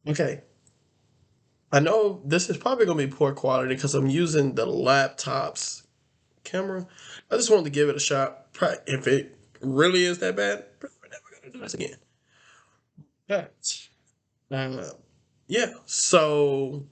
Okay. I know this is probably going to be poor quality because I'm using the laptop's camera. I just wanted to give it a shot. If it really is that bad, we're never going to do this again. But, yeah. So,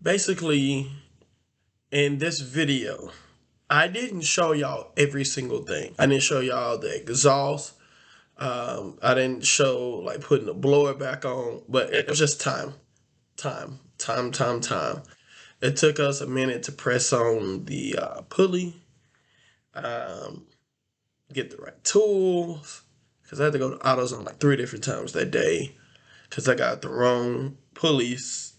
basically, in this video, I didn't show y'all every single thing. I didn't show y'all the exhaust. I didn't show like putting the blower back on, but it was just time. It took us a minute to press on the pulley, um, get the right tools, because I had to go to AutoZone like 3 different times that day because I got the wrong pullers,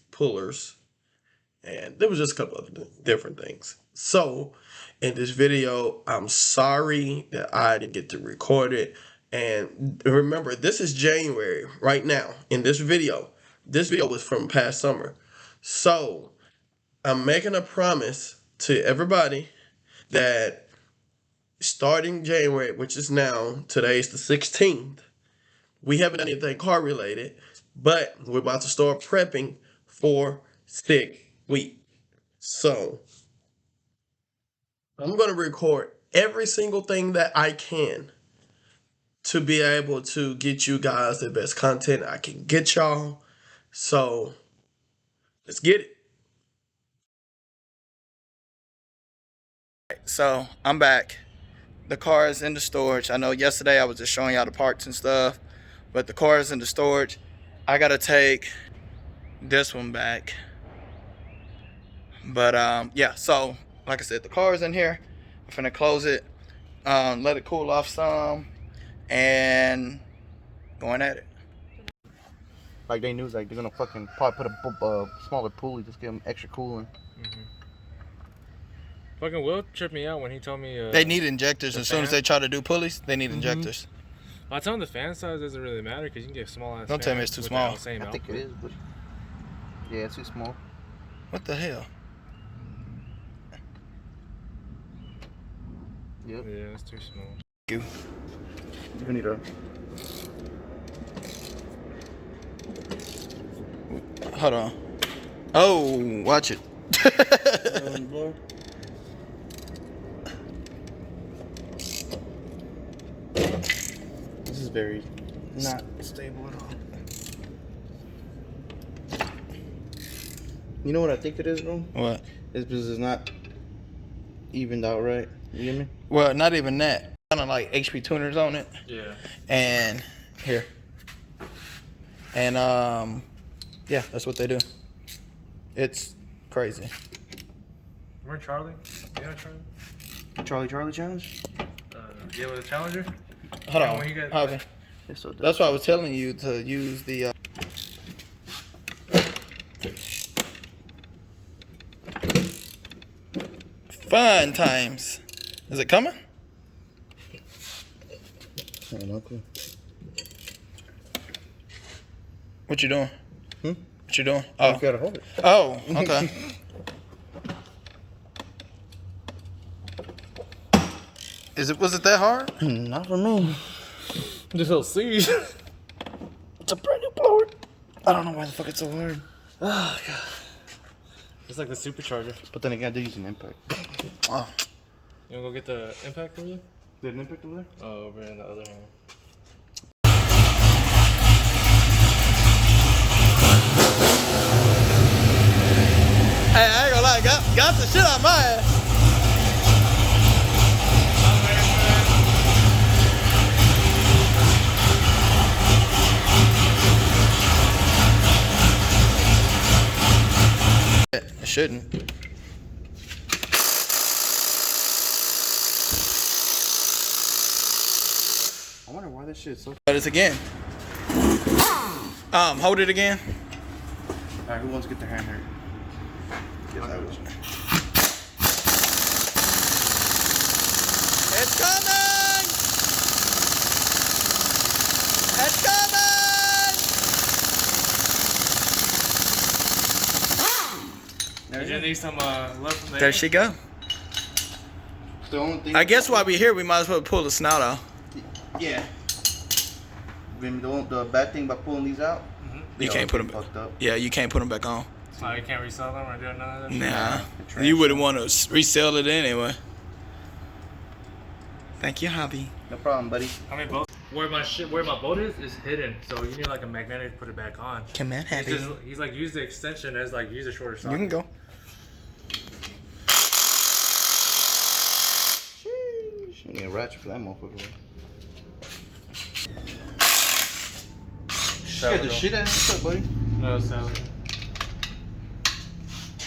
and there was just a couple of different things. So, in this video, I'm sorry that I didn't get to record it. And remember, this is January right now in this video. This video was from past summer. So, I'm making a promise to everybody that starting January, which is now, today's the 16th, we haven't done anything car related, but we're about to start prepping for Stick Week. So, I'm going to record every single thing that I can to be able to get you guys the best content I can get y'all. So, let's get it. So I'm back. The car is in the storage. I know yesterday I was just showing y'all the parts and stuff, but the car is in the storage. I gotta take this one back. But yeah, so like I said, the car is in here. I'm finna close it, let it cool off some, and going at it. Like they knew, like they're gonna fucking probably put a smaller pulley, just give them extra cooling. Fucking Will tripped me out when he told me they need injectors as soon as they try to do pulleys. They need injectors. I told him the fan size doesn't really matter because you can get small ass. Don't tell me it's too small. I think it is, but yeah, it's too small. What the hell? Yep. Yeah, it's too small. You need a. Hold on. Oh, watch it. This is very not stable at all. You know what I think it is, bro? What? It's because it's not evened out right. You hear me? Well, not even that. Kind of like HP tuners on it. Yeah. And here. And yeah, that's what they do. It's crazy. Remember Charlie? You know Charlie? Charlie Challenge? Yeah, with the Challenger? Hold Yeah, on. when you got- Okay. So That's why I was telling you to use the. Fun times. Is it coming? I don't know. What you doing? What you doing? You Oh. gotta hold it. Oh, okay. Was it that hard? Not for me. Just little seeds. It's a brand new blower. I don't know why the fuck it's so hard. Oh, God. It's like the supercharger. But then again, I do use an impact. Oh. You wanna go get the impact over there? Did an impact over there? Oh, over in the other hand. Hey, I ain't gonna lie, got the shit out of my ass. It shouldn't. I wonder why this shit's so. But it's again. Hold it again. Alright, who wants to get their hand hurt? It's coming! It's coming! Did you need some love from there? There she go. The only thing. I guess while we're here, we might as well pull the snout out. Yeah. The bad thing about pulling these out You can't put them. Fucked up. Yeah, you can't put them back on. Oh, you can't resell them or do none of that? Nah, you wouldn't want to resell it anyway. Thank you, hobby. No problem, buddy. I mean, both. Where my boat is hidden, so you need like a magnetic to put it back on. Come on, happy. He's like use the extension as like use a shorter socket. You can go. You need a ratchet for that motherfucker. Scared the shit out of me. What's up, buddy? No, so.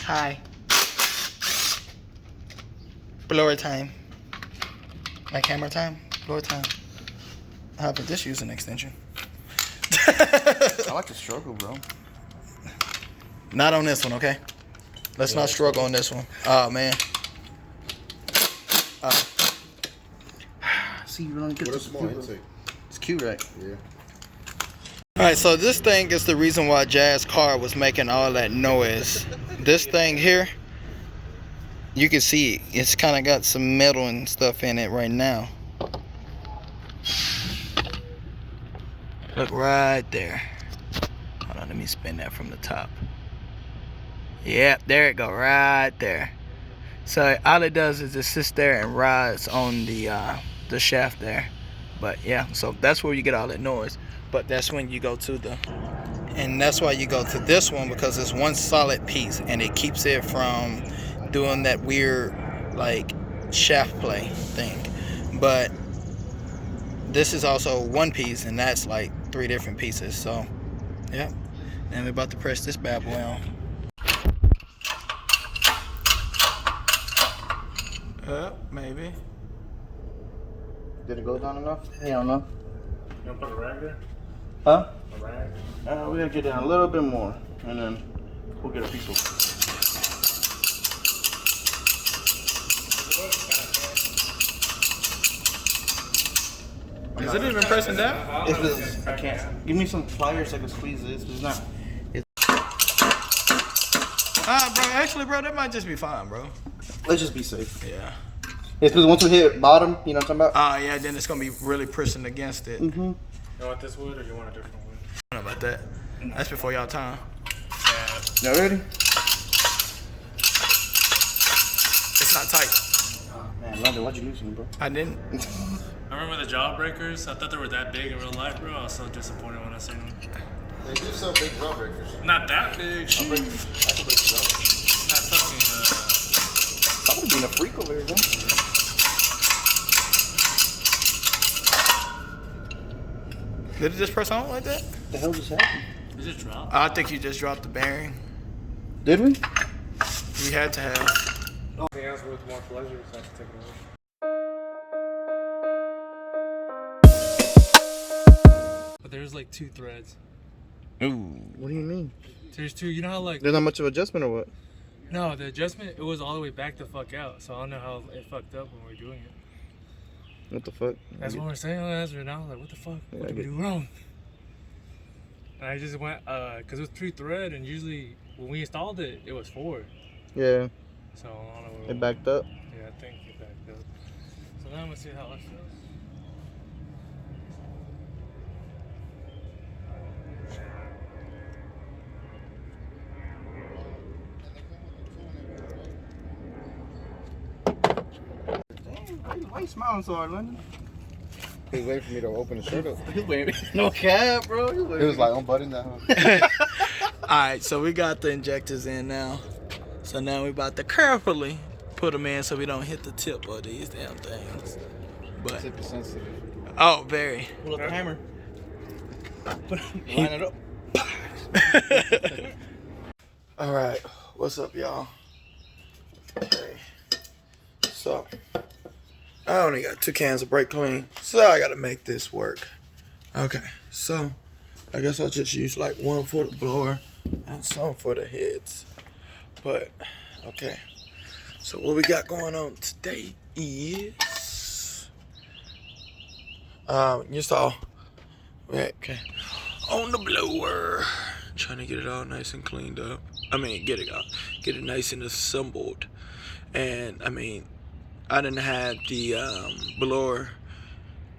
Hi. Blower time. Like hammer time? Blower time. How about this use an extension? I like to struggle, bro. Not on this one, okay? Let's not struggle on this one. Oh, man. See, you really get this. It's cute, right? Yeah. Alright, so this thing is the reason why Jazz's car was making all that noise. This thing here, you can see it's kind of got some metal and stuff in it right now. Look right there. Hold on, let me spin that from the top. Yep, there it go, right there. So all it does is it sits there and rides on the shaft there. But yeah, so that's where you get all that noise. But that's when you go to and that's why you go to this one, because it's one solid piece and it keeps it from doing that weird like shaft play thing. But this is also one piece and that's like 3 different pieces. So yeah, and we're about to press this bad boy on. Maybe. Did it go down enough? Hell no. You want to put a rag there? Huh? A rag? We gotta get down a little bit more, and then we'll get a piece of. Is it even pressing down? I can't. Give me some pliers so I can squeeze this. It's not. Bro, actually, bro, that might just be fine, bro. Let's just be safe. Yeah. It's because once we hit bottom, you know what I'm talking about? Yeah, then it's gonna be really pressing against it. Mm-hmm. You want this wood or you want a different wood? I don't know about that. That's before y'all time. Y'all ready? It's not tight. Oh, man, London, why'd you lose me, bro? I didn't. I remember the jawbreakers. I thought they were that big in real life, bro. I was so disappointed when I seen them. They do sell big jawbreakers. Not that big. I can break the jaw. Not fucking. I'm gonna be in a freak over here, bro. Did it just press on like that? What the hell just happened? Is it drop? I think you just dropped the bearing. Did we? You had to have. Nothing else with more pleasure, so I have to take it away. But there's like 2 threads. Ooh. What do you mean? There's 2. You know how like There's not much of adjustment or what? no, the adjustment it was all the way back the fuck out. So I don't know how it fucked up when we were doing it. What the fuck? That's what we're saying. That's right now. Like what the fuck? Yeah, What did we do wrong? And I just went because it was 3 thread, and usually when we installed it, it was 4. Yeah, So I don't know. it backed up. Yeah, I think it backed up. So now I'm gonna see how it feels. Damn, why you smiling so hard, London? He was waiting for me to open the shirt up. He's waiting. No cap, bro. It was like unbutton that. Alright, so we got the injectors in now. So now we about to carefully put them in so we don't hit the tip of these damn things. But Tip is sensitive. oh, very. Pull up the hammer. Line it up. Alright, what's up, y'all? Okay. So I only got 2 cans of brake clean, so I gotta make this work. Okay, so I guess I'll just use like 1 for the blower and some for the heads. But okay, so what we got going on today is you saw okay on the blower, trying to get it all nice and cleaned up. I mean, get it nice and assembled. And I mean, I didn't have the blower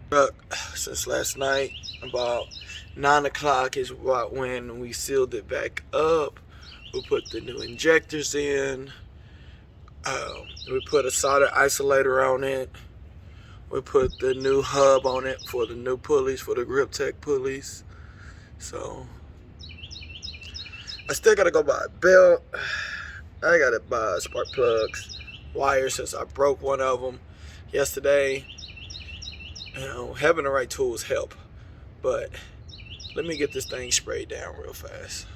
truck since last night, about 9 o'clock is when we sealed it back up. We put the new injectors in. We put a solder isolator on it. We put the new hub on it for the new pulleys, for the Grip Tech pulleys. So I still gotta go buy a belt. I gotta buy spark plugs, wires, since I broke one of them yesterday. You know, having the right tools help. But let me get this thing sprayed down real fast.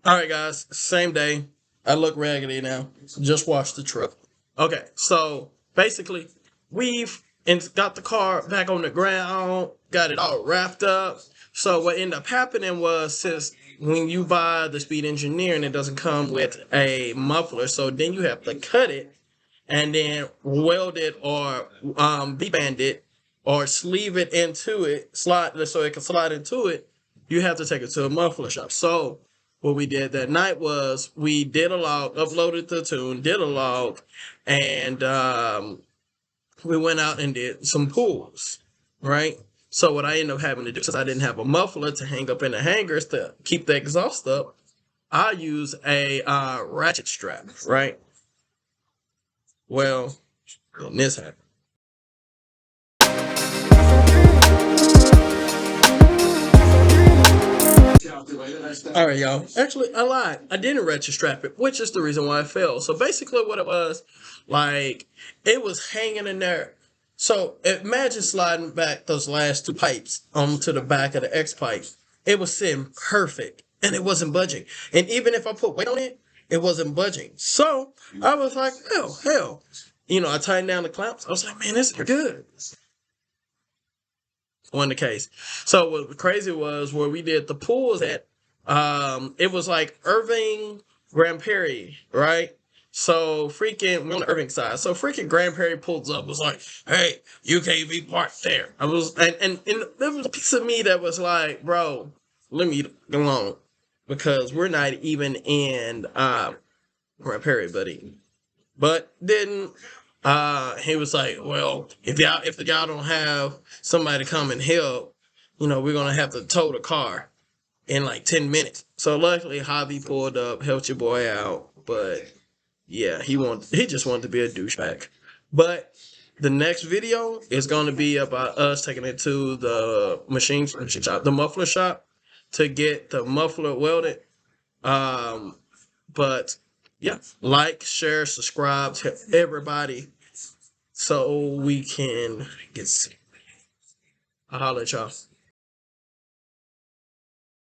All right, guys. Same day. I look raggedy now. Just washed the truck. Okay, so basically, we've got the car back on the ground, got it all wrapped up. So what ended up happening was, since when you buy the Speed Engineering, it doesn't come with a muffler, so then you have to cut it and then weld it or V-band it or sleeve it into it, slide so it can slide into it. You have to take it to a muffler shop. So what we did that night was we did a log, uploaded the tune, did a log, and we went out and did some pulls, right? So what I ended up having to do, since I didn't have a muffler to hang up in the hangers to keep the exhaust up, I use a ratchet strap, right? Well, then this happened. All right, y'all. Actually, I lied. I didn't ratchet strap it, which is the reason why I fell. So basically, what it was, like, it was hanging in there. So imagine sliding back those last two pipes onto the back of the X pipe. It was sitting perfect, and it wasn't budging. And even if I put weight on it, it wasn't budging. So I was like, oh hell. You know, I tightened down the clamps. I was like, man, this is good. On the case. So what crazy was where we did the pulls at, it was like Irving Grand Prairie, right? So freaking on the Irving side. So freaking Grand Prairie pulls up, was like, hey, UKV parked there. I was and there was a piece of me that was like, bro, let me go alone. Because we're not even in Grand Prairie, buddy. But then he was like, well, if y'all don't have somebody come and help, you know, we're gonna have to tow the car in like 10 minutes. So luckily Hobby pulled up, helped your boy out, but yeah, he just wanted to be a douchebag. But the next video is gonna be about us taking it to the machine shop, the muffler shop, to get the muffler welded. But yeah, like, share, subscribe to everybody. so we can get. I'll holler at y'all.